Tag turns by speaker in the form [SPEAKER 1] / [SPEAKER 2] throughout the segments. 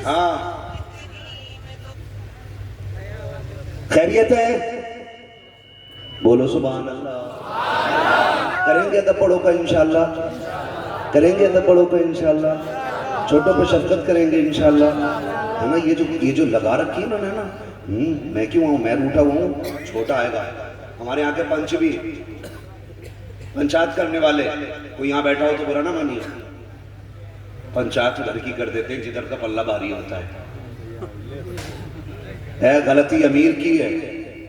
[SPEAKER 1] ہاں خیریت ہے؟ بولو سبحان اللہ. کریں گے ادب بڑوں کا انشاءاللہ, کریں گے ادب بڑوں کا انشاءاللہ, چھوٹوں پہ شفقت کریں گے انشاءاللہ, ہے نا. یہ جو لگا رکھی ہے نا, میں کیوں آؤں, میں روٹا ہوا ہوں, چھوٹا آئے گا. ہمارے یہاں کے پنچ بھی پنچایت کرنے والے, کوئی یہاں بیٹھا ہو تو برا نہ مانیے, پنچایت گھر کی کر دیتے ہیں جدھر کا پلہ بھاری ہوتا ہے. غلطی امیر کی ہے,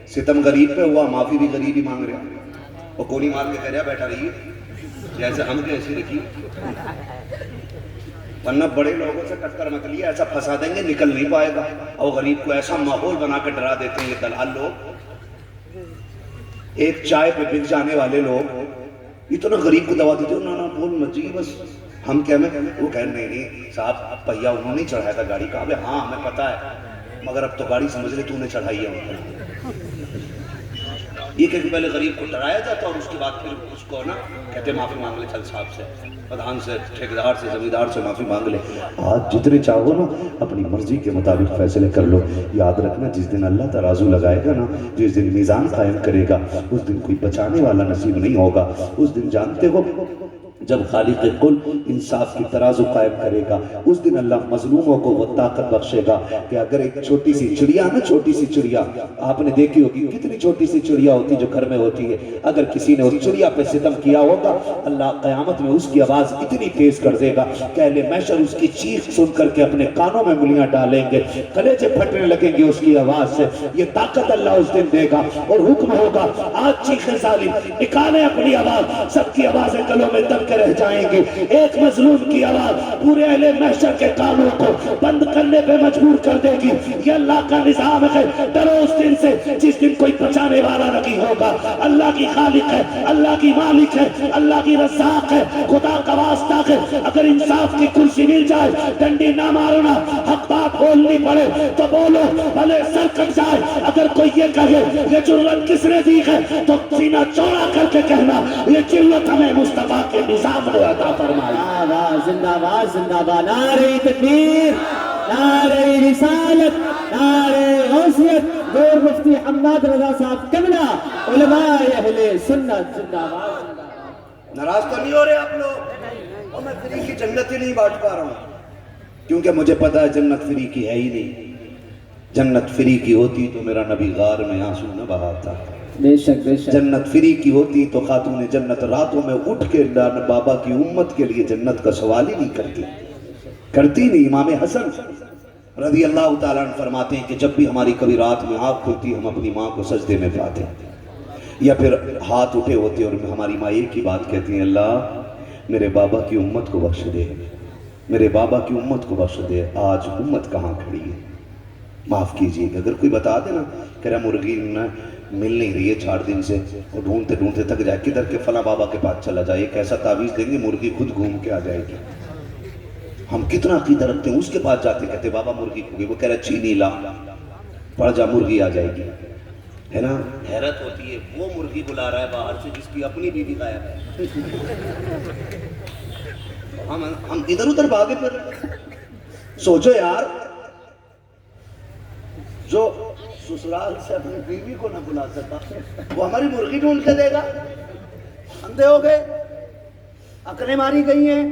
[SPEAKER 1] ستم غریب پہ ہوا, معافی بھی غریب ہی مانگ رہا, اور گولی مار کے کہہ رہا بیٹھا رہیے جیسے ہم کے ایسی رکھی. ورنہ بڑے لوگوں سے ٹکر مت لیے, ایسا پھنسا دیں گے نکل نہیں پائے گا. اور غریب کو ایسا ماحول بنا کے ڈرا دیتے ہیں یہ دلال لوگ. ایک چائے پہ بک جانے والے لوگ اتنا غریب کو دوا دیتے, نا بول مت جی بس ہم کیا میں, وہ کہہ نہیں صاحب پہیا انہوں نے چڑھایا تھا گاڑی کا. ہاں ہمیں پتا ہے, مگر اب تو گاڑی سمجھ لے تو نے چڑھائی ہے. یہ کہ پہلے غریب کو ڈرایا جاتا اور اس کے بعد پھر اس کو نا کہتے معافی مانگ لے, چل صاحب سے, پردھان سے, ٹھیکیدار سے, زمیندار سے معافی مانگ لے. آج جتنے چاہو نا اپنی مرضی کے مطابق فیصلے کر لو. یاد رکھنا جس دن اللہ ترازو لگائے گا نا, جس دن میزان قائم کرے گا, اس دن کوئی بچانے والا نصیب نہیں ہوگا. اس دن جانتے ہو جب خالق کل انصاف کی ترازو قائم کرے گا, اس دن اللہ مظلوموں کو وہ طاقت بخشے گا کہ اگر ایک چھوٹی سی چڑیا نا, چھوٹی سی چڑیا آپ نے دیکھی ہوگی کتنی چھوٹی سی چڑیا ہوتی جو گھر میں ہوتی ہے, اگر کسی نے اس چڑیا پہ ستم کیا ہوگا اللہ قیامت میں اس کی آواز اتنی تیز کر دے گا کہ اہل محشر اس کی چیخ سن کر کے اپنے کانوں میں انگلیاں ڈالیں گے, کلیجے پھٹنے لگیں گے اس کی آواز سے. یہ طاقت اللہ اس دن دے گا اور حکم ہوگا آج چیخیں ظالم, نکالیں اپنی آواز. سب کی آوازیں گلوں میں دب کے رہ جائیں گے, ایک مظلوم کی آواز پورے اہل محشر کے کانوں کو بند کرنے پہ مجبور کر دے گی. یہ اللہ کا نظام ہے. ڈرو اس دن سے جس دن کوئی بچانے والا نہیں ہوگا. اللہ کی خالق ہے, اللہ کی مالک ہے, اللہ کی رزاق ہے. خدا کا واسطہ ہے اگر انصاف کی کرسی مل جائے ڈنڈی نہ مارنا, حق بات بولنی پڑے تو بولو بھلے سر کٹ جائے. اگر کوئی یہ کہے یہ جرت کس نے دی ہے تو سینہ چوڑا کر کے کہنا یہ جرت ہمیں مصطفیٰ کے نظام نے عطا فرمائی.
[SPEAKER 2] زندہ باد زندہ باد, نعرہ تکبیر, نعرہ رسالت, نعرہ غوثیت. دور مفتی حماد رضا صاحب کملا, علماء اہل سنت زندہ باد.
[SPEAKER 1] ناراض تو نہیں ہو رہے آپ لوگ؟ اور میں فری کی جنت ہی نہیں بانٹ پا رہا ہوں کیونکہ مجھے پتا ہے جنت فری کی ہے ہی نہیں. جنت فری کی ہوتی تو میرا نبی غار میں آنسو نہ بہاتا.
[SPEAKER 2] بے شک بے شک.
[SPEAKER 1] جنت فری کی ہوتی تو خاتون جنت راتوں میں اٹھ کے بابا کی امت کے لیے جنت کا سوال ہی نہیں کرتی نہیں. امام حسن رضی اللہ تعالیٰ عنہ فرماتے ہیں کہ جب بھی ہماری کبھی رات میں آنکھ کھلتی ہم اپنی ماں کو سجدے میں پاتے یا پھر ہاتھ اٹھے ہوتے اور ہماری ماں ایک ہی بات کہتی ہیں, اللہ میرے بابا کی امت کو بخش دے, میرے بابا کی امت کو بخش دے. آج امت کہاں کھڑی ہے, معاف کیجئے گا. اگر کوئی بتا دے نا کہ رہا مرغی مل نہیں رہی ہے 4 دن سے, اور ڈھونڈتے ڈھونڈتے تک جائے کدھر کے فلاں بابا کے پاس چلا جائے, ایک ایسا تعویذ دیں گے مرغی خود گھوم کے آ جائے گی. ہم کتنا عقیدہ رکھتے ہیں, اس کے پاس جاتے کہتے بابا مرغی کھو گئی, وہ کہہ رہا چینی لا, پڑ جا مرغی آ جائے گی, ہے نا. حیرت ہوتی ہے وہ مرغی بلا رہا ہے باہر سے جس کی اپنی بیوی غائب ہے. ہم ادھر ادھر بھاگے پھر. سوچو یار, جو سسرال سے اپنی بیوی کو نہ بلا سکتا وہ ہماری مرغی ڈھونڈ کے دے گا. اندھے ہو گئے, عقلیں ماری گئی ہیں.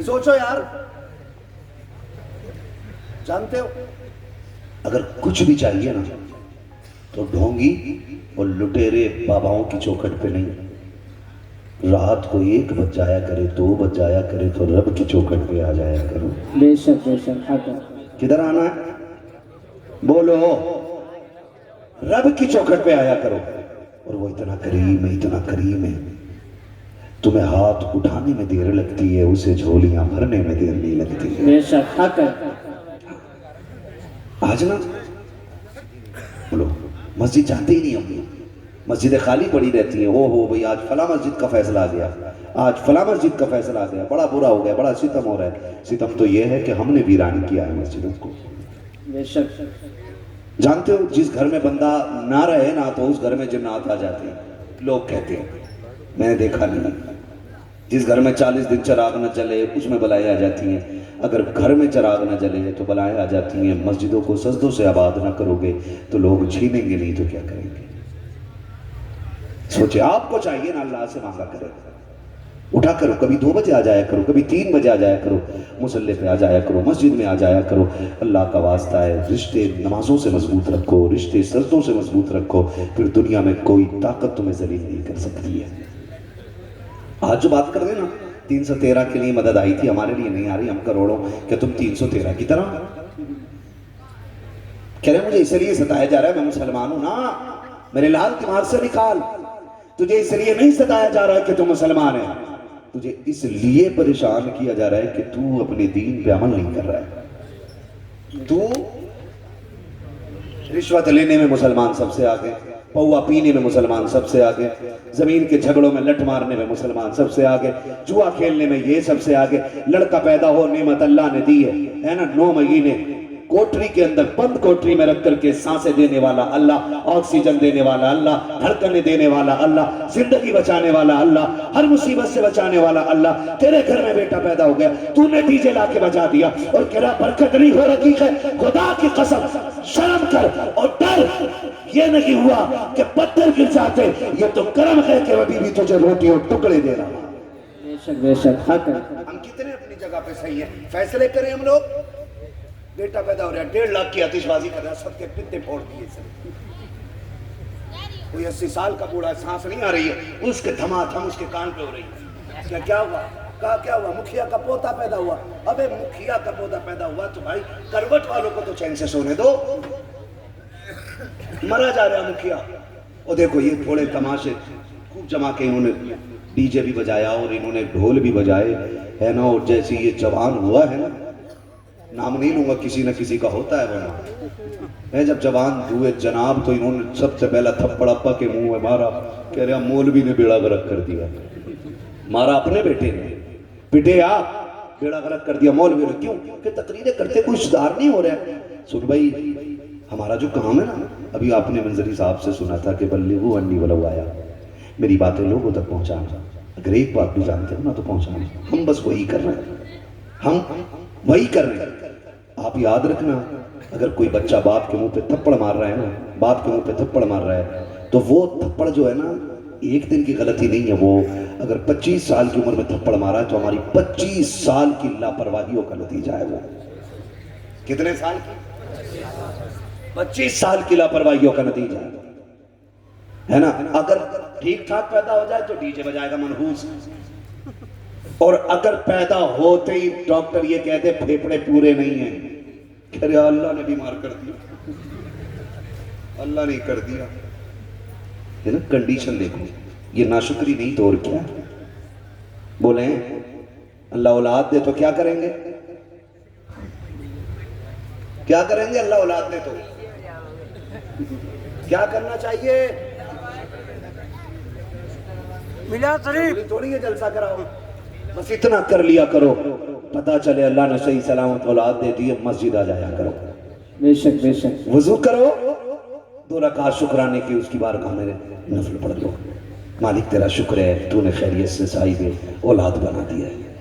[SPEAKER 1] سوچو یار, جانتے ہو اگر کچھ بھی چاہیے نا تو ڈھونگی اور لٹیرے باباؤں کی چوکھٹ پہ نہیں. رات کو 1 بج جایا کرے 2 بج جایا کرے تو رب کی چوکھٹ پہ آ جایا کرو.
[SPEAKER 2] بے شک بے شک.
[SPEAKER 1] کدھر آنا ہے بولو, رب کی چوکھٹ پہ آیا کرو. اور وہ اتنا کریم ہے, اتنا کریم ہے, تمہیں ہاتھ اٹھانے میں دیر لگتی ہے, اسے جھولیاں بھرنے میں دیر نہیں لگتی ہے.
[SPEAKER 2] بے شک حق ہے.
[SPEAKER 1] آج نا بولو مسجد جاتے ہی نہیں ہم, مسجدیں خالی پڑی رہتی ہیں. ہو بھئی آج فلاں مسجد کا فیصلہ آ گیا, آج فلاں مسجد کا فیصلہ آ گیا, بڑا برا ہو گیا, بڑا ستم ہو رہا ہے. ستم تو یہ ہے کہ ہم نے ویران کیا ہے مسجدوں کو.
[SPEAKER 2] بے شک.
[SPEAKER 1] جانتے ہو جس گھر میں بندہ نہ رہے نا تو اس گھر میں جنات آ جاتے ہیں. لوگ کہتے ہیں, میں نے دیکھا نہیں, جس گھر میں 40 دن چراغ نہ جلے اس میں بلائیں آ جاتی ہیں، اگر گھر میں چراغ نہ جلے تو بلائیں آ جاتی ہیں۔ مسجدوں کو سجدوں سے آباد نہ کرو گے تو لوگ چھینیں گے نہیں تو کیا کریں گے؟ سوچے، آپ کو چاہیے نا اللہ سے مانگا کرے، اٹھا کرو، کبھی 2 بجے آ جایا کرو، کبھی 3 بجے آ جایا کرو، مصلی پہ آ جایا کرو، مسجد میں آ جایا کرو۔ اللہ کا واسطہ ہے، رشتے نمازوں سے مضبوط رکھو، رشتے سجدوں سے مضبوط رکھو، پھر دنیا میں کوئی طاقت تمہیں ذلیل نہیں کر سکتی ہے۔ آج جو بات کر رہے ہیں نا 313 کے لیے مدد آئی تھی، ہمارے لیے نہیں آ رہی، ہم کروڑوں کہ تم 313 کی طرح کہہ رہے ہیں مجھے اس لیے ستایا جا رہا ہے، میں مسلمان ہوں نا، میرے لال دماغ سے نکال، تجھے اس لیے نہیں ستایا جا رہا ہے کہ تم مسلمان ہے، تجھے اس لیے پریشان کیا جا رہا ہے کہ تو اپنے دین پہ عمل نہیں کر رہا ہے۔ تو رشوت لینے میں مسلمان سب سے آگے، پوا پینے میں مسلمان سب سے آگے، زمین کے جھگڑوں میں لٹ مارنے میں مسلمان سب سے آگے، جوا کھیلنے میں یہ سب سے آگے۔ لڑکا پیدا ہو نعمت اللہ نے دی ہے نا، 9 مہینے کوٹری کے اندر بند کوٹری میں رکھ کر کے سانسیں دینے والا اللہ، آکسیجن دینے والا اللہ، دھڑکنیں دینے والا اللہ، زندگی بچانے والا اللہ، ہر مصیبت سے بچانے والا اللہ۔ تیرے گھر میں بیٹا پیدا ہو گیا، تو نے ڈیجے لا کے بچا دیا اور کہہ رہا برکت نہیں ہو رہی ہے، خدا کی قسم شرم کر اور ڈر۔ یہ نہیں ہوا کہ پتھر گر جاتے، یہ تو کرم ہے کہ ابھی بھی تجھے روٹی اور ٹکڑے دے رہا۔
[SPEAKER 2] بے شک بے شک حق ہے۔
[SPEAKER 1] ہم کتنے اپنی جگہ پہ صحیح ہیں، فیصلے کریں ہم لوگ۔ بیٹا پیدا ہو رہا ہے، 1.5 لاکھ کی آتش بازی کر رہا ہے، سب کے پتے پھوڑ دیے سب۔ کوئی 80 سال کا بوڑھا سانس نہیں آ رہی ہے، اس کے دھما دھم اس کے کان پہ ہو رہی ہے۔ کیا ہوا؟ کہا کیا ہوا؟ مکھیا کا پوتا پیدا ہوا۔ ابے مکھیا کا پوتا پیدا ہوا تو بھائی کروٹ والوں کو تو چین سے سونے دو، مرا جا رہا مکھیا۔ اور دیکھو یہ تھوڑے تماشے خوب جما کے انہوں نے ڈی جے بھی بجایا اور انہوں نے ڈھول بھی بجائے ہے نا، اور جیسی یہ جوان ہوا ہے نا، نام نہیں لوں گا، کسی نہ کسی کا ہوتا ہے وہ نام ہے، جب جوان ہوئے جناب تو انہوں نے سب سے پہلا تھپڑ ابا کے منہ میں مارا، کہہ رہا مولوی نے بیڑا غرق کر دیا، مارا اپنے بیٹے نے، بیٹے آپ بیڑا غرق کر دیا مولوی نے۔ کیوں کہ تقریریں کرتے کوئی سدھار نہیں ہو رہا ہے۔ سن بھائی ہمارا جو کام ہے نا، ابھی آپ نے منظری صاحب سے سنا تھا کہ بلغوا انی ولو آیا، میری باتیں لوگوں تک پہنچانا، اگر ایک بات بھی جانتے ہو نا تو پہنچانا، ہم بس وہی کر رہے ہیں، ہم وہی کر رہے ہیں۔ آپ یاد رکھنا، اگر کوئی بچہ باپ کے منہ پہ تھپڑ مار رہا ہے نا، باپ کے منہ پہ تھپڑ مار رہا ہے تو وہ تھپڑ جو ہے نا ایک دن کی غلطی نہیں ہے، وہ اگر 25 سال کی عمر میں تھپڑ مارا ہے تو ہماری 25 سال کی لاپرواہیوں کا نتیجہ ہے وہ۔ کتنے سال کی؟ 25 سال کی لاپرواہیوں کا نتیجہ ہے نا۔ اگر ٹھیک ٹھاک پیدا ہو جائے تو ڈی جے بجائے گا منحوس، اور اگر پیدا ہوتے ہی ڈاکٹر یہ کہتے پھیپھڑے پورے نہیں ہیں، کہہ رہے اللہ نے بیمار کر دیا، اللہ نے کر دیا ہے نا۔ کنڈیشن دیکھو، یہ ناشکری نہیں تو اور کیا؟ بولیں اللہ اولاد دے تو کیا کریں گے؟ کیا کریں گے اللہ اولاد دے تو؟ کیا کرنا چاہیے؟ ملا شریف تھوڑی یہ جلسہ کراؤ، بس اتنا کر لیا کرو، پتا چلے اللہ نے صحیح سلامت اولاد دے دی، مسجد آ جایا کرو،
[SPEAKER 2] بے شک بے شک،
[SPEAKER 1] وضو کرو، 2 رکعت شکرانے کی اس کی بارگاہ میں نفل پڑھ لو، مالک تیرا شکر ہے تو نے خیریت سے صاحب اولاد بنا دیا ہے،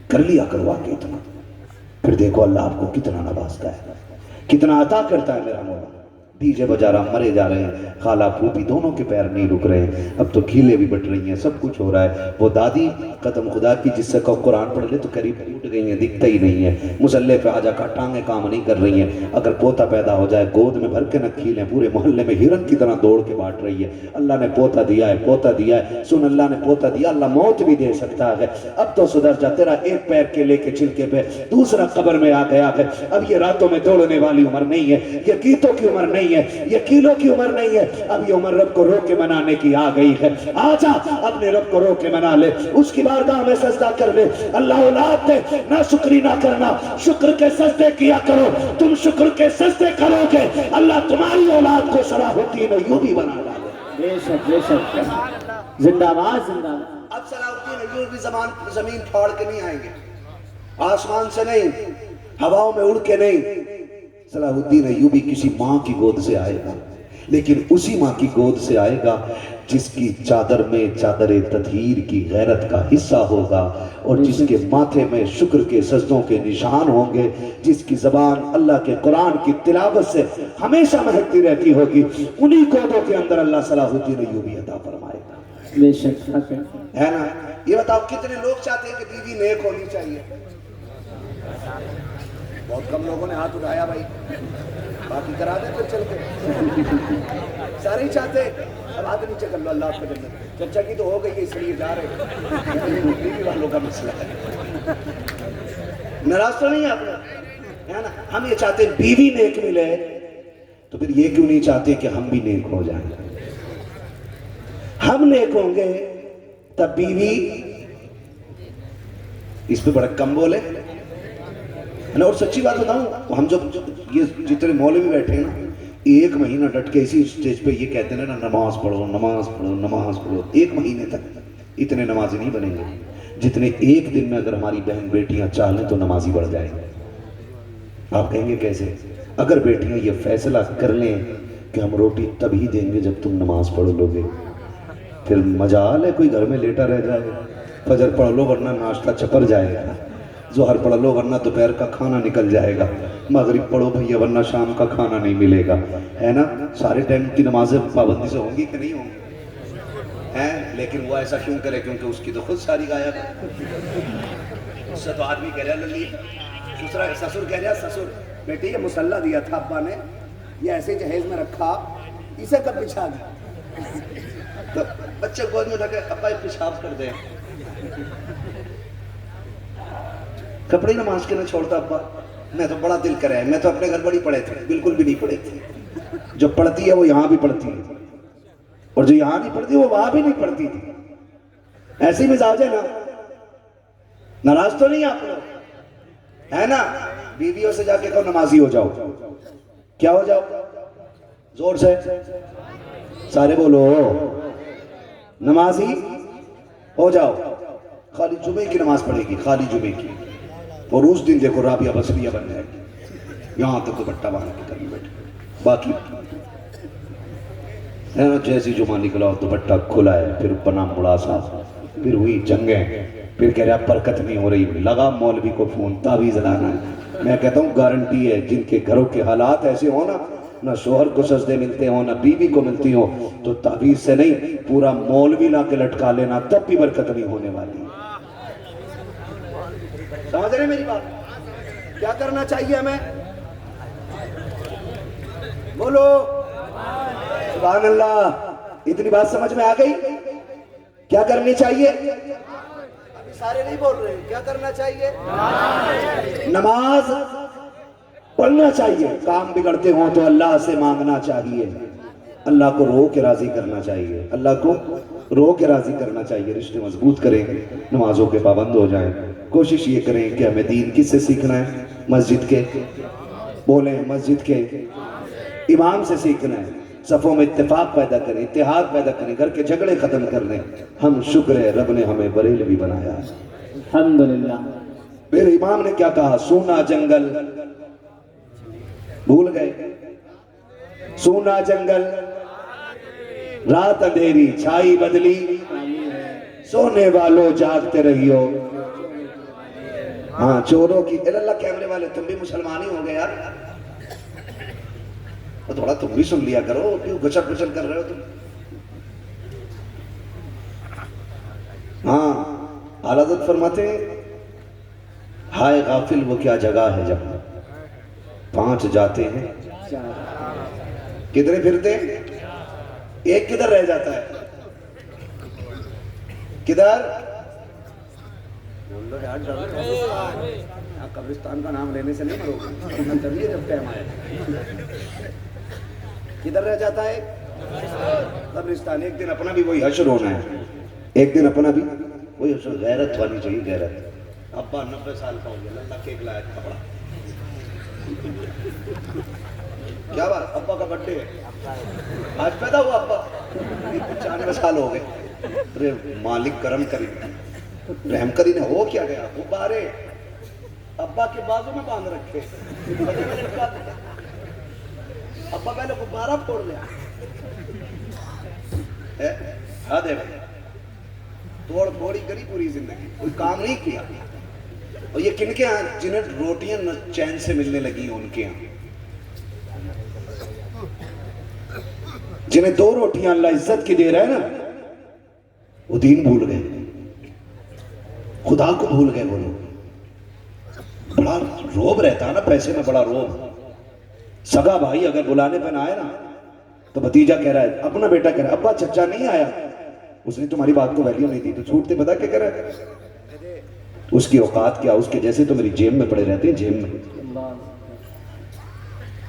[SPEAKER 1] کر لیا کرو آگے اتنا، پھر دیکھو اللہ آپ کو کتنا نوازتا ہے، کتنا عطا کرتا ہے میرا مولا۔ ڈی جے بجا رہا، مرے جا رہے ہیں، خالہ پھوپھی دونوں کے پیر نہیں رک رہے ہیں، اب تو کھیلیں بھی بٹ رہی ہیں، سب کچھ ہو رہا ہے۔ وہ دادی قدم خدا کی جس سے کہ قرآن پڑھ لے تو قریب ٹوٹ گئی ہیں، دکھتا ہی نہیں ہے، مصلے پہ آجا کا ٹانگیں کام نہیں کر رہی ہیں، اگر پوتا پیدا ہو جائے گود میں بھر کے نہ کھیلیں، پورے محلے میں ہرن کی طرح دوڑ کے بانٹ رہی ہے، اللہ نے پوتا دیا ہے، پوتا دیا ہے، سن اللہ نے پوتا دیا، اللہ موت بھی دے سکتا ہے، اب تو سدھر جا، تیرا ایک پیر کے لے کے چھلکے پہ دوسرا قبر میں آ گیا ہے، اب یہ راتوں میں دوڑنے والی عمر نہیں ہے، یہ گیتوں کی عمر نہیں ہے، یہ کیلوں کی عمر نہیں ہے، اب یہ عمر رب کو رو کے منانے کی آ گئی ہے۔ آجا اپنے رب کو رو کے منا لے، اس کی بارگاہ میں سجدہ کر لے، اللہ اولاد دے، نہ شکری نہ کرنا، شکر کے سجدے کیا کرو، تم شکر کے سجدے کرو گے اللہ تمہاری اولاد کو صلاح الدین ایوبی بنا ڈالے۔
[SPEAKER 2] بے شک بے شک، زندہ باد زندہ باد۔
[SPEAKER 1] اب صلاح الدین ایوبی زمین پھاڑ کے نہیں آئیں گے، آسمان سے نہیں، ہواؤں میں اڑ کے نہیں، صلاح الدین ایوبی کسی ماں کی گود سے آئے گا، لیکن اسی ماں کی گود سے آئے گا جس کی چادر میں چادر تطہیر کی غیرت کا حصہ ہوگا، اور جس کے ماتھے میں شکر کے سجدوں کے نشان ہوں گے، جس کی زبان اللہ کے قرآن کی تلاوت سے ہمیشہ مہکتی رہتی ہوگی، انہی کوڈوں کے اندر اللہ صلاح الدین ایوبی عطا فرمائے گا۔
[SPEAKER 2] بے شک حق
[SPEAKER 1] ہے نا؟ یہ بتاؤ کتنے لوگ چاہتے ہیں کہ بیوی نیک ہونی چاہیے؟ بہت کم لوگوں نے ہاتھ اٹھایا بھائی، باقی کرا دیں پھر چل کے، سارے ہی چاہتے ہیں۔ اب ہاتھ نیچے کر لو، اللہ آپ کو جنت۔ چچا کی تو ہو گئی ہے اس لیے جا رہے ہیں، بیوی والوں کا مسئلہ ہے، ناراض تو نہیں آپ لوگ، ہے نا؟ ہم یہ چاہتے ہیں بیوی نیک ملے، تو پھر یہ کیوں نہیں چاہتے کہ ہم بھی نیک ہو جائیں؟ ہم نیک ہوں گے تب بیوی، اس پہ بڑا کم بولے، اور سچی بات بتاؤں، ہم جب یہ جتنے مولوی بیٹھے ہیں نا، ایک مہینہ ڈٹ کے اسی سٹیج پہ یہ کہتے ہیں نا، نماز پڑھو نماز پڑھو نماز پڑھو، ایک مہینے تک اتنے نمازی نہیں بنیں گے جتنے ایک دن میں اگر ہماری بہن بیٹیاں چاہیں تو نمازی بڑھ جائیں گے۔ آپ کہیں گے کیسے؟ اگر بیٹیاں یہ فیصلہ کر لیں کہ ہم روٹی تبھی دیں گے جب تم نماز پڑھ لو گے، پھر مجال ہے کوئی گھر میں لیٹا رہ جائے؟ فجر پڑھ لو ورنہ ناشتہ چپر جائے گا، ظہر پڑھ لو ورنہ دوپہر کا کھانا نکل جائے گا، مغرب پڑھو بھیا ورنہ شام کا کھانا نہیں ملے گا، ہے نا؟ سارے ٹائم کی نمازیں پابندی سے ہوں گی کہ نہیں ہوں گی؟ ہیں، لیکن وہ ایسا کیوں کرے؟ کیونکہ اس کی تو خود ساری غائب ہے۔ اس سے تو آدمی کہہ رہا للی، دوسرا سسر کہہ رہا، سسر بیٹی یہ مسلح دیا تھا ابا نے، یہ ایسے جہیز میں رکھا، اسے کب بچھا گیا؟ تو بچے گود میں ڈھکے، ابا یہ پیشاب کر دیں، کپڑے نماز کے نہ چھوڑتا ابا، میں تو بڑا دل کرے، میں تو اپنے گھر بڑی پڑھے تھے، بالکل بھی نہیں پڑھے تھے، جو پڑھتی ہے وہ یہاں بھی پڑھتی ہے، اور جو یہاں نہیں پڑھتی وہ وہاں بھی نہیں پڑھتی تھی۔ ایسی مزاج ہے نا، ناراض تو نہیں آپ لوگ، ہے نا؟ بیویوں سے جا کے کہو نمازی ہو جاؤ، کیا ہو جاؤ؟ زور سے سارے بولو، نمازی ہو جاؤ، خالی جمعے کی نماز پڑھے گی، خالی جمعے کی، اور اس دن دیکھو رابعہ بصریہ بن جائے گی، یہاں تک دوپٹہ باندھ کے کرنے بیٹھے، باقی جیسی جمعہ نکلا دوپٹہ کھلا ہے، پھر بنا مڑا سا، پھر ہوئی جنگیں، پھر کہہ رہا برکت نہیں ہو رہی، لگا مولوی کو فون، تعویذ لانا ہے۔ میں کہتا ہوں گارنٹی ہے جن کے گھروں کے حالات ایسے ہو نا، نہ شوہر کو سجدے ملتے ہوں نہ بیوی کو ملتی ہو، تو تعویذ سے نہیں، پورا مولوی لا کے لٹکا لینا، تب بھی برکت نہیں ہونے والی۔ سمجھ رہے میری بات؟ کیا کرنا چاہیے ہمیں؟ بولو سبحان اللہ، اتنی بات سمجھ میں آ گئی؟ کیا کرنی چاہیے؟ ابھی سارے نہیں بول رہے، کیا کرنا چاہیے؟ نماز پڑھنا چاہیے، کام بگڑتے ہوں تو اللہ سے مانگنا چاہیے، اللہ کو رو کے راضی کرنا چاہیے، اللہ کو رو کے راضی کرنا چاہیے، رشتے مضبوط کریں، نمازوں کے پابند ہو جائیں، کوشش یہ کریں کہ ہمیں دین کس سے سیکھنا ہے؟ مسجد کے، بولیں مسجد کے امام سے سیکھنا ہے، صفوں میں اتفاق پیدا کریں، اتحاد پیدا کریں، گھر کے جھگڑے ختم کر دیں۔ ہم شکر ہے رب نے ہمیں بریلوی بنایا ہے،
[SPEAKER 2] الحمدللہ۔
[SPEAKER 1] میرے امام نے کیا کہا؟ سونا جنگل، بھول گئے؟ سونا جنگل، رات اندھیری چھائی بدلی، سونے والوں جاگتے رہیو۔ ہاں چوروں کی، اللہ کیمرے والے تم بھی مسلمان ہی ہو گئے یار، تو تھوڑا تم بھی سن لیا کرو، کیوں گچر گچر کر رہے ہو تم؟ ہاں اعلیٰ حضرت فرماتے ہیں، ہائے غافل وہ کیا جگہ ہے جہاں پانچ جاتے ہیں، کدھر پھرتے ہیں، ایک کدھر رہ جاتا ہے؟ کدھر؟ قبرستان کا نام لینے سے نہیں مرو گے، تبھی جب ٹائم آئے، کدھر رہ جاتا ہے؟ قبرستان۔ ایک دن اپنا بھی وہی حشر ہونا ہے، ایک دن اپنا بھی وہی حشر، غیرت ہونی چاہیے، غیرت۔ ابا 90 سال کا ہو گیا، اللہ کیک لایا کپڑا، کیا بات، ابا کا برتھڈے ہے، آج پیدا ہوا ابا، 95 سال ہو گئے۔ ارے مالک کرم کری، رحم کری، نے ہو کیا گیا؟ غبارے ابا کے بازو میں باندھ رکھے، ابا پہلے غبارہ پھوڑ لیا، حد ہے بھائی، توڑ پھوڑی کری پوری زندگی، کوئی کام نہیں کیا. اور یہ کن کے ہاں جنہیں روٹیاں چین سے ملنے لگی ہیں ان کے ہاں، جنہیں 2 روٹیاں اللہ عزت کی دے رہا ہے نا، وہ دین بھول گئے، خدا کو بھول گئے وہ لوگ. بڑا روب رہتا ہے نا پیسے میں، بڑا روب. سگا بھائی اگر بلانے پہ نہ آئے نا تو بھتیجا کہہ رہا ہے، اپنا بیٹا کہہ رہا ہے ابا چچا نہیں آیا، اس نے تمہاری بات کو ویلیو نہیں دی، تو چھوٹتے پتا کیا کہہ رہا ہے، اس کی اوقات کیا، اس کے جیسے تو میری جیب میں پڑے رہتے ہیں، جیب میں.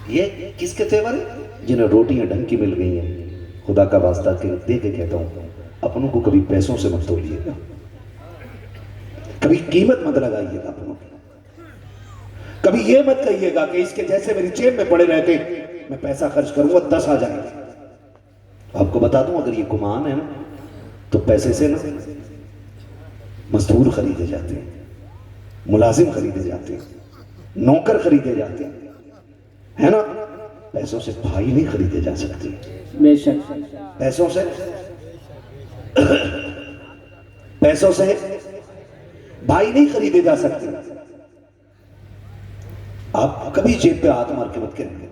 [SPEAKER 1] یہ کس کے تیور ہیں؟ جنہیں روٹیاں ڈھنگ کی مل گئی ہیں. خدا کا واسطہ دے کے کہتا ہوں، اپنوں کو کبھی پیسوں سے مت تولیے گا، کبھی قیمت مت لگائیے گا اپنوں کی. کبھی یہ مت کہیے گا کہ اس کے جیسے میری جیب میں پڑے رہتے میں پیسہ خرچ کروں گا 10 آ جائیں گے. آپ کو بتا دوں اگر یہ گمان ہے نا تو پیسے سے نا مزدور خریدے جاتے ہیں، ملازم خریدے جاتے ہیں، نوکر خریدے جاتے ہیں، ہے نا. پیسوں سے بھائی نہیں خریدے جا سکتے،
[SPEAKER 2] بے شک.
[SPEAKER 1] پیسوں سے پیسوں سے بھائی نہیں خریدے جا سکتے. آپ کبھی جیب پہ ہاتھ مار کے مت کریں گے،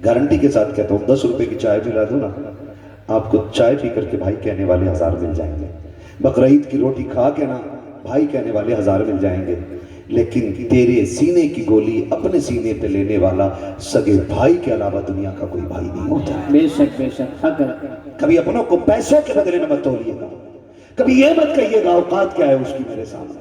[SPEAKER 1] گارنٹی کے ساتھ کہتا ہوں 10 روپے کی چائے پلا دوں نا، آپ کو چائے پی کر کے بھائی کہنے والے 1000 مل جائیں گے. بقرعید کی روٹی کھا کے نا بھائی کہنے والے 1000 مل جائیں گے. لیکن تیرے سینے کی گولی اپنے سینے پہ لینے والا سگے بھائی کے علاوہ دنیا کا کوئی بھائی نہیں ہوتا.
[SPEAKER 2] بے شک بے شک. حق ہے.
[SPEAKER 1] کبھی اپنوں کو پیسوں کے بدلے میں مت تولیے گا، کبھی یہ مت کہیے گا اوقات کیا ہے اس کی میرے سامنے،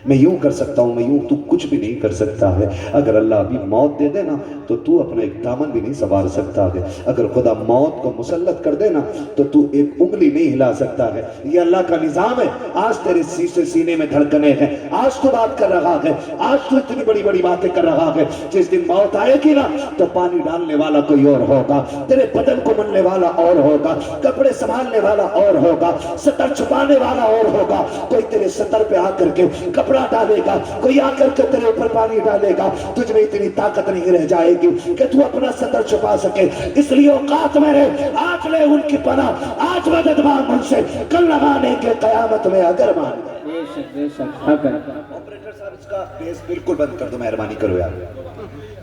[SPEAKER 1] میں یوں کر سکتا ہوں، میں یوں، تو کچھ بھی نہیں کر سکتا ہے. اگر اللہ ابھی موت دے دے نا تو تو اپنا ایک دامن بھی نہیں سنوار سکتا ہے. اگر خدا موت کو مسلط کر دے نا تو تو ایک انگلی نہیں ہلا سکتا ہے. یہ اللہ کا نظام ہے. آج تیرے سینے میں دھڑکنے ہیں، آج تو بات کر رہا ہے، آج تو اتنی بڑی بڑی باتیں کر رہا ہے. جس دن موت آئے گی نا تو پانی ڈالنے والا کوئی اور ہوگا، تیرے بدن کو ملنے والا اور ہوگا، کپڑے سنبھالنے والا اور ہوگا، ستر چھپانے والا اور ہوگا. کوئی تیرے ستر پہ آ کر کے کپڑا ڈالے گا، کوئی آ کر کے تیرے اوپر پانی ڈالے گا. تجھ میں اتنی طاقت نہیں رہ جائے گی کہ تو اپنا ستر چھپا سکے. اس لیے اوقات میں رہے، آج لے ان کی پناہ، آج مدد مانگ ان سے، کل لگانے کے قیامت میں اگر مان.
[SPEAKER 2] بے شک بے شک. حق ہے.
[SPEAKER 1] آپریٹر صاحب اس کا بیس بالکل بند کر دو، مہربانی کرو یار،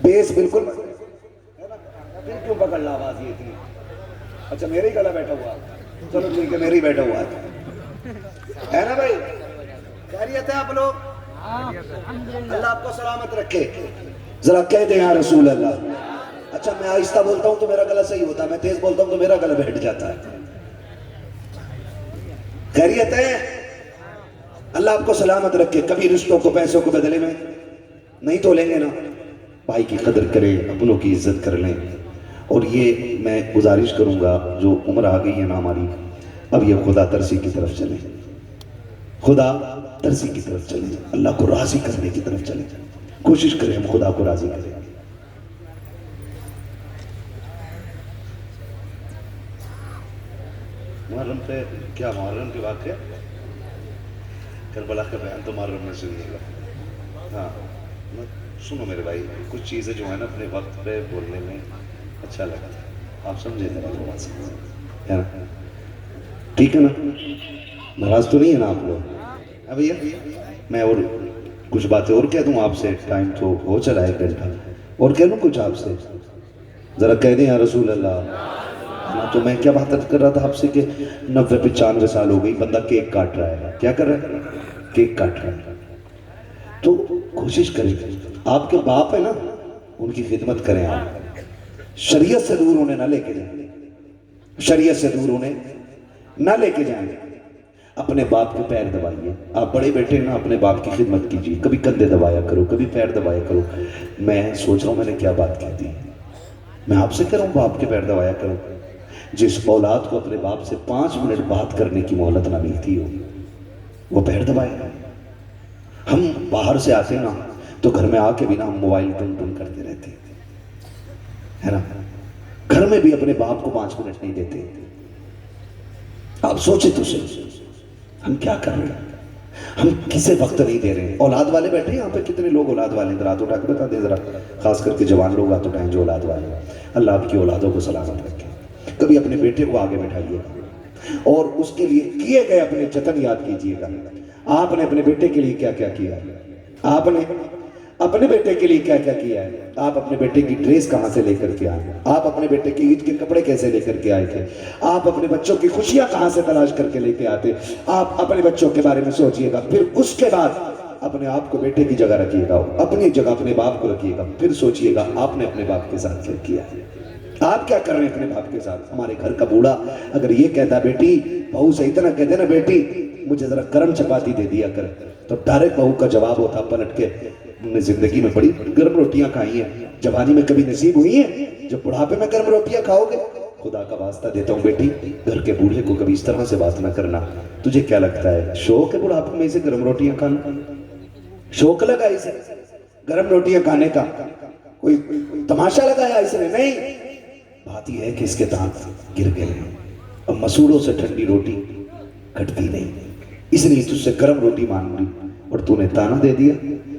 [SPEAKER 1] بیس بالکل بند ہے نا. پھر کیوں پکڑ لا آواز یہ اتنی؟ اچھا میرے ہی گلا بیٹھا ہوا، چلو ٹھیک ہے، میرے ہی بیٹھا ہوا ہے نا بھائی. خیریت ہے آپ لوگ؟ اللہ آپ کو سلامت رکھے. ذرا کہہ دیں یا رسول اللہ. اچھا میں آہستہ بولتا ہوں تو میرا گلا صحیح ہوتا ہے، میں تیز بولتا ہوں تو میرا گلا بیٹھ جاتا ہے. خیریت ہے؟ اللہ آپ کو سلامت رکھے. کبھی رشتوں کو پیسوں کو بدلے میں نہیں تو لیں گے نا. بھائی کی قدر کریں، اپنوں کی عزت کر لیں. اور یہ میں گزارش کروں گا، جو عمر آ گئی ہے نا ہماری، اب یہ خدا ترسی کی طرف چلیں، خدا ترسی کی طرف چلیں، اللہ کو راضی کرنے کی طرف چلیں. کوشش کریں ہم خدا کو راضی کریں. محرم پہ کیا، محرم کے واقعہ کربلا کا بیان تو محرم میں سنیے گا. ہاں سنو میرے بھائی، کچھ چیزیں جو ہیں نا اپنے وقت پہ بولنے میں اچھا لگتا ہے. آپ سمجھے ذرا تھوڑا سا، ہے نا؟ ٹھیک ہے نا؟ ناراض تو نہیں ہے نا آپ لوگ؟ ہاں بھیا، میں اور کچھ باتیں اور کہہ دوں آپ سے، ٹائم تو ہو چلا ہے 1 گھنٹہ، اور کہہ دوں کچھ آپ سے. ذرا کہہ دیں یا رسول اللہ. تو میں کیا بات کر رہا تھا آپ سے کہ 90-95 سال ہو گئی، بندہ کیک کاٹ رہا ہے. کیا کر رہا ہے؟ کیک کاٹ رہا ہے. تو کوشش کریں، آپ کے باپ ہے نا ان کی خدمت کریں. آپ شریعت سے دور انہیں نہ لے کے جائیں، شریعت سے دور انہیں نہ لے کے جائیں. اپنے باپ کے پیر دبائیے. آپ بڑے بیٹے نا، اپنے باپ کی خدمت کیجیے. کبھی کندھے دبایا کرو، کبھی پیر دبایا کرو. میں سوچ رہا ہوں میں نے کیا بات کہہ دی. میں آپ سے کہہ رہا ہوں باپ کے پیر دبایا کرو. جس اولاد کو اپنے باپ سے 5 منٹ بات کرنے کی مہلت نہ ملتی ہو وہ پیر دبائے گا. ہم باہر سے آتے نا تو گھر میں آ کے بھی نا ہم موبائل ٹن ٹن کرتے رہتے ہے نا. گھر میں بھی اپنے باپ کو 5 منٹ نہیں دیتے. آپ سوچیں تو صحیح ہم کیا کر رہے ہیں، ہم کسے وقت نہیں دے رہے ہیں. اولاد والے بیٹھے ہیں یہاں پہ، کتنے لوگ اولاد والے ہیں؟ ہاتھ اٹھا کے بتا دیں ذرا، خاص کر کے جوان لوگ ہاتھ اٹھائیں جو اولاد والے ہیں. اللہ آپ کی اولادوں کو سلامت رکھے. کبھی اپنے بیٹے کو آگے بٹھائیے، اور اس کے لیے کیے گئے اپنے جتن یاد کیجئے گا. آپ نے اپنے بیٹے کے لیے کیا کیا کیا ہے؟ آپ نے اپنے بیٹے کے لیے کیا کیا کیا ہے؟ آپ اپنے بیٹے کی ڈریس کہاں سے لے کر کے آئے؟ آپ اپنے بیٹے کی عید کے کپڑے کیسے لے کر کے آئے تھے؟ آپ اپنے بچوں کی خوشیاں کہاں سے تلاش کر کے لے کے آتے؟ آپ اپنے بچوں کے بارے میں سوچئے گا. پھر اس کے بعد اپنے آپ کو بیٹے کی جگہ رکھیے گا, اپنی جگہ اپنے باپ کو رکھیے گا. پھر سوچئے گا آپ نے اپنے باپ کے ساتھ کیا کیا ہے, آپ کیا کر رہے ہیں اپنے باپ کے ساتھ. ہمارے گھر کا بوڑھا اگر یہ کہتا بیٹی, بہو سے اتنا کہتے نا بیٹی مجھے ذرا گرم چپاتی دے دیا کر, تو ڈائریکٹ بہو کا جواب ہوتا پلٹ کے, تم نے زندگی میں بڑی گرم روٹیاں کھائی ہیں, جوانی میں کبھی نصیب ہوئی ہیں جو بڑھاپے میں گرم روٹیاں کھاؤ گے. خدا کا واسطہ دیتا ہوں بیٹی, گھر کے بوڑھے کو کبھی اس طرح سے بات نہ کرنا. تجھے کیا لگتا ہے شوق ہے بڑھاپے میں اسے گرم روٹیاں کھانا؟ شوق لگا اسے گرم روٹیاں کھانے کا؟ کوئی تماشا لگایا اس نے؟ نہیں. بات یہ ہے کہ اس کے دانت گر گئے ہیں اور مسوڑوں سے ٹھنڈی روٹی کھٹتی نہیں, اس لیے تجھ سے گرم روٹی مانگ لی. اور تو نے تانا دے دیا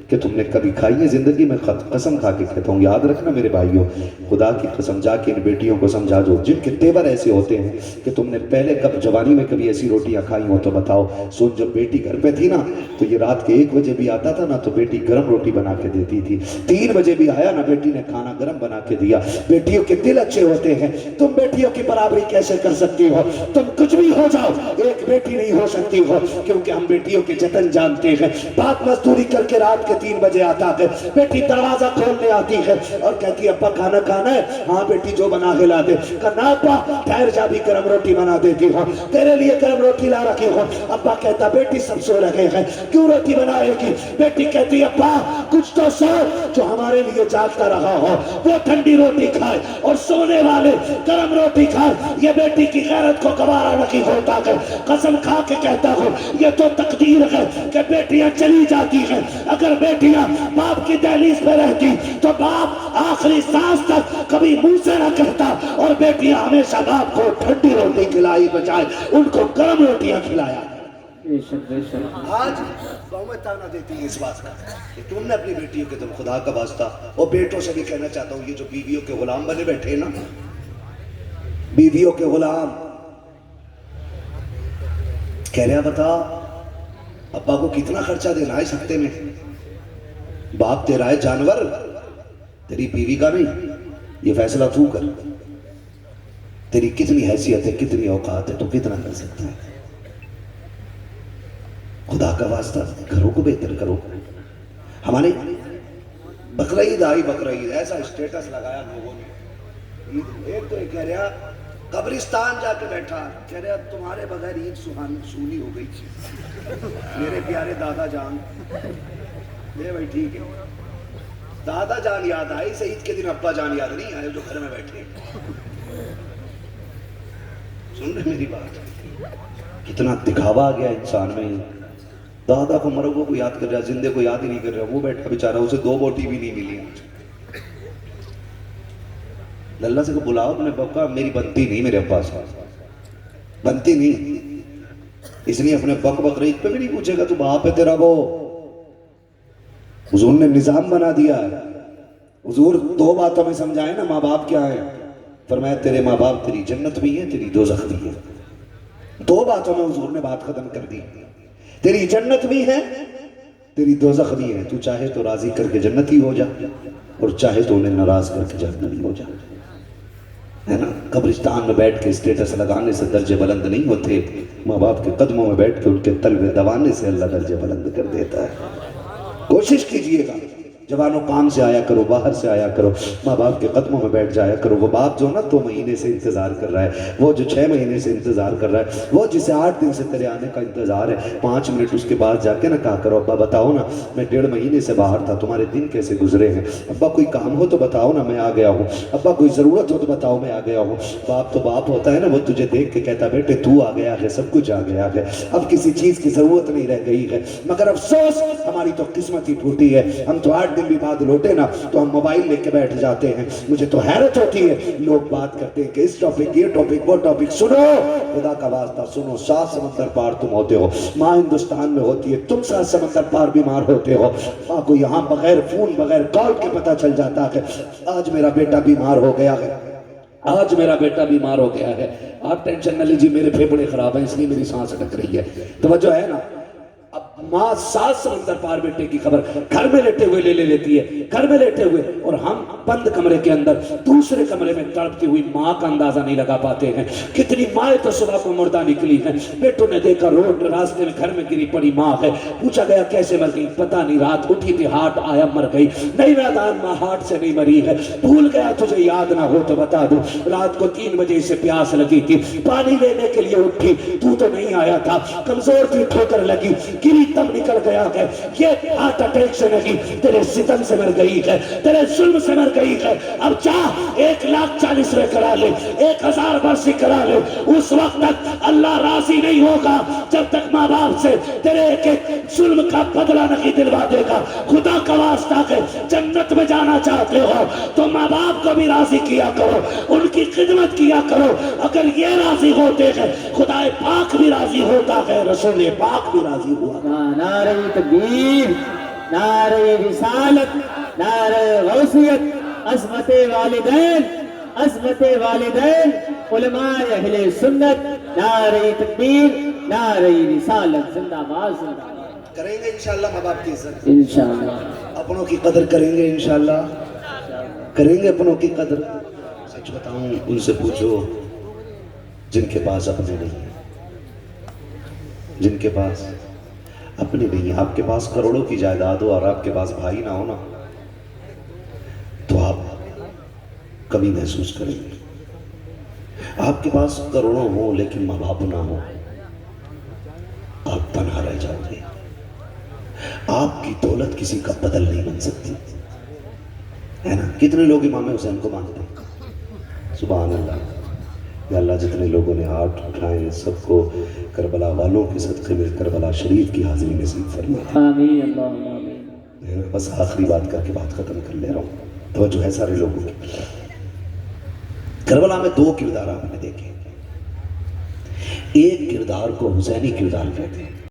[SPEAKER 1] کہ تم نے کبھی کھائی ہے زندگی میں؟ قسم کھا کے کہتا ہوں, یاد رکھنا میرے بھائیوں, خدا کی قسم جا کے ان بیٹیوں کو سمجھا دو جن کے تیور ایسے ہوتے ہیں کہ تم نے پہلے کب جوانی میں کبھی ایسی روٹیاں کھائی ہو تو بتاؤ. سن, جب بیٹی گھر پہ تھی نا تو یہ رات کے 1 بجے بھی آتا تھا نا تو بیٹی گرم روٹی بنا کے دیتی تھی. 3 بجے بھی آیا نا بیٹی نے کھانا گرم بنا کے دیا. بیٹیوں کے دل اچھے ہوتے ہیں. تم بیٹیوں کی برابری کیسے کر سکتی ہو؟ تم کچھ بھی ہو جاؤ, ایک بیٹی نہیں ہو سکتی ہو, کیونکہ ہم بیٹیوں کے جتن جانتے ہیں. بات مزدوری کر کے رات کے 3 بجے آتا ہے, بیٹی دروازہ کھولنے آتی ہے اور کہتی ہے ابا کھانا کھانا ہے؟ ہاں بیٹی جو بنا کے لا دے. کہنا ابا ٹھہر جا, بھی گرم روٹی بنا دیتی ہوں, تیرے لیے گرم روٹی لا رکھی ہوں. ابا کہتا بیٹی سب سو رہے ہیں کیوں روٹی بنائے گی؟ بیٹی کہتی ابا کچھ تو سو, جو ہمارے لیے جاگتا رہا ہو وہ ٹھنڈی روٹی کھائے اور سونے والے گرم روٹی کھائے. یہ بیٹی کی غیرت کو گوارا نہیں ہوتا ہے. قسم کھا کے کہتا ہوں یہ تو تقدیر ہے کہ بیٹیاں چلی جاتی ہیں. اگر بیٹیاں باپ کی دہلیز پہ رہتی تو باپ آخری سانس تک کبھی منہ سے نہ کہتا, اور بیٹیاں ہمیشہ باپ کو ٹھنڈی روٹی کھلائی بجائے ان کو گرم روٹیاں کھلایا. آج قومیں تانا دیتی ہے اس بات کا کہ تم نے اپنی بیٹیوں کے تم خدا کا واسطہ. اور بیٹوں سے بھی کہنا چاہتا ہوں, یہ جو بیویوں کے غلام بنے بیٹھے نا, بیویوں کے غلام, کہہ رہا بتا ابا کو کتنا خرچہ دینا ہے اس ہفتے میں؟ باپ تیرا ہے جانور, تیری بیوی کا نہیں. یہ فیصلہ تو کر, تیری کتنی حیثیت ہے, کتنی اوقات ہے, تو کتنا کر سکتا ہے. خدا کا واسطہ گھروں کو بہتر کرو. ہمارے بقرعید آئی, بقرعید ایسا اسٹیٹس لگایا لوگوں نے. ایک تو یہ کہہ رہا قبرستان جا کے بیٹھا, کہہ رہا تمہارے بغیر عید سونی ہو گئی تھی میرے پیارے دادا جان. یہ بھائی ٹھیک ہے, دادا جان یاد آئی, سے عید کے دن ابا جان یاد نہیں آئے جو گھر میں بیٹھے. سن رہے میری بات؟ کتنا دکھاوا آ گیا انسان میں. دادا کو مرغوں کو یاد کر رہا, زندے کو یاد ہی نہیں کر رہا. وہ بیٹھا بیچارہ, اسے 2 بوٹی بھی نہیں ملی. اللہ سے کو بلاؤ اپنے بابا, میری بنتی نہیں میرے ابا سے, بنتی نہیں. اس لیے اپنے بقرعید پہ بھی نہیں پوچھے گا تو باپ ہے تیرا. وہ حضور نے نظام بنا دیا ہے. حضور 2 باتوں میں سمجھائے نا ماں باپ کیا ہے. فرمایا تیرے ماں باپ تیری جنت بھی ہے, تیری دوزخ بھی ہے. 2 باتوں میں حضور نے بات ختم کر دی. تیری جنت بھی ہے, تیری دوزخ بھی ہے. تو چاہے تو راضی کر کے جنتی ہو جا, اور چاہے تو انہیں ناراض کر کے جہنمی ہو جا. ہے نا, قبرستان میں بیٹھ کے اسٹیٹس لگانے سے درجے بلند نہیں ہوتے. ماں باپ کے قدموں میں بیٹھ کے ان کے تلوے دبانے سے اللہ درجے بلند کر دیتا ہے. کوشش کیجئے گا جوانوں, کام سے آیا کرو, باہر سے آیا کرو, ماں باپ کے قدموں میں بیٹھ جایا کرو. وہ باپ جو نا 2 مہینے سے انتظار کر رہا ہے, وہ جو 6 مہینے سے انتظار کر رہا ہے, وہ جسے 8 دن سے تیرے آنے کا انتظار ہے, 5 منٹ اس کے بعد جا کے نہ کہا کرو ابا بتاؤ نا میں 1.5 مہینے سے باہر تھا, تمہارے دن کیسے گزرے ہیں؟ ابا کوئی کام ہو تو بتاؤ نا میں آ گیا ہوں. ابا کوئی ضرورت ہو تو بتاؤ میں آ گیا ہوں. باپ تو باپ ہوتا ہے نا, وہ تجھے دیکھ کے کہتا بیٹے تو آ گیا ہے, سب کچھ آ گیا ہے, اب کسی چیز کی ضرورت نہیں رہ گئی ہے. مگر افسوس ہماری تو قسمت ہی ٹوٹی ہے. ہم تو 8 دن بھی بعد لوٹے نا تو ہم موبائل لے کے بیٹھ جاتے ہیں. مجھے تو حیرت ہوتی ہے, لوگ بات کرتے ہیں کہ اس ٹاپک, یہ ٹاپک, وہ ٹاپک. سنو خدا کا واسطہ سنو, 7 سمندر پار تم ہوتے ہو, ماں ہندوستان میں ہوتی ہے, تم 7 سمندر پار بیمار ہوتے ہو. ماں کو یہاں بغیر فون بغیر کال کے پتہ چل جاتا ہے آج میرا بیٹا بیمار ہو گیا ہے. آج میرا بیٹا بیمار ہو گیا ہے، آپ ٹینشن نہ لیجیے، میرے پھیپھڑے خراب ہیں اس لیے میری سانس اٹک رہی ہے، توجہ ہے نا۔ اب ماں 7 سمندر پار بیٹے کی خبر گھر میں لیٹے ہوئے لے لیتی ہے، گھر میں لیٹے ہوئے، اور ہم بند کمرے کے اندر دوسرے کمرے میں تڑپتی ہوئی ماں کا اندازہ نہیں لگا پاتے ہیں۔ کتنی مائیں تو صبح کو مردہ نکلی ہیں، بیٹوں نے دیکھا روڈ راستے میں گھر میں گری پڑی ماں ہے، پوچھا گیا کیسے مر گئی، پتہ نہیں، رات اٹھی تھی ہارٹ آیا مر گئی، نہیں نادان ماں ہارٹ سے نہیں مری ہے، بھول گیا تجھے یاد نہ ہو تو بتا دو، رات کو 3 بجے سے پیاس لگی تھی، پانی لینے کے لیے اٹھی، تو نہیں آیا تھا، کمزور تھی، ٹھوکر لگی، گری تب نکل گیا ہے، یہ ہارٹ اٹیک سے نہیں تیرے ستم سے مر گئی ہے، تیرے ظلم سے مر گئی ہے، اب چاہ 1,40,000 کرا لے، 1,000 برسی کرا لے، اس وقت تک اللہ راضی نہیں ہوگا جب تک ماں باپ سے تیرے ایک ظلم کا بدلہ نہیں دلوا دے گا۔ خدا کا واسطہ ہے، جنت میں جانا چاہتے ہو تو ماں باپ کو بھی راضی کیا کرو، ان کی خدمت کیا کرو، اگر یہ راضی ہوتے ہیں خدا پاک بھی راضی ہوتا ہے، رسول پاک بھی راضی ہوا۔
[SPEAKER 2] نعرہ تکبیر، نعرہ رسالت، نعرہ غوثیت، عظمت والدین، عظمت والدین، علماء اہل سنت، نعرہ تکبیر، نعرہ رسالت، زندہ باد، زندہ باد۔
[SPEAKER 1] کریں گے انشاءاللہ ماں باپ کی عزت،
[SPEAKER 2] انشاءاللہ
[SPEAKER 1] اپنوں کی قدر کریں گے انشاءاللہ، کریں گے اپنوں کی قدر۔ سچ بتاؤں ان سے پوچھو جن کے پاس اپنے نہیں ہیں، جن کے پاس اپنے نہیں ہیں، آپ کے پاس کروڑوں کی جائیداد ہو اور آپ کے پاس بھائی نہ ہو نا تو آپ کبھی محسوس کریں گے، آپ کے پاس کروڑوں ہوں لیکن ماں باپ نہ ہو آپ تنہا رہ جاؤ گے، آپ کی دولت کسی کا بدل نہیں بن سکتی ہے نا۔ کتنے لوگ امام حسین کو مانتے ہیں؟ سبحان اللہ، یا اللہ جتنے لوگوں نے ہاتھ اٹھائے سب کو کربلا والوں کے صدقے میں کربلا شریف کی حاضری نصیب فرما۔
[SPEAKER 2] آمین، اللہم آمین۔
[SPEAKER 1] بس آخری بات کر کے بات ختم کر لے رہا ہوں، توجہ ہے سارے لوگوں کی۔ کربلا میں 2 کردار آپ نے دیکھے، ایک کردار کو حسینی کردار کہتے ہیں،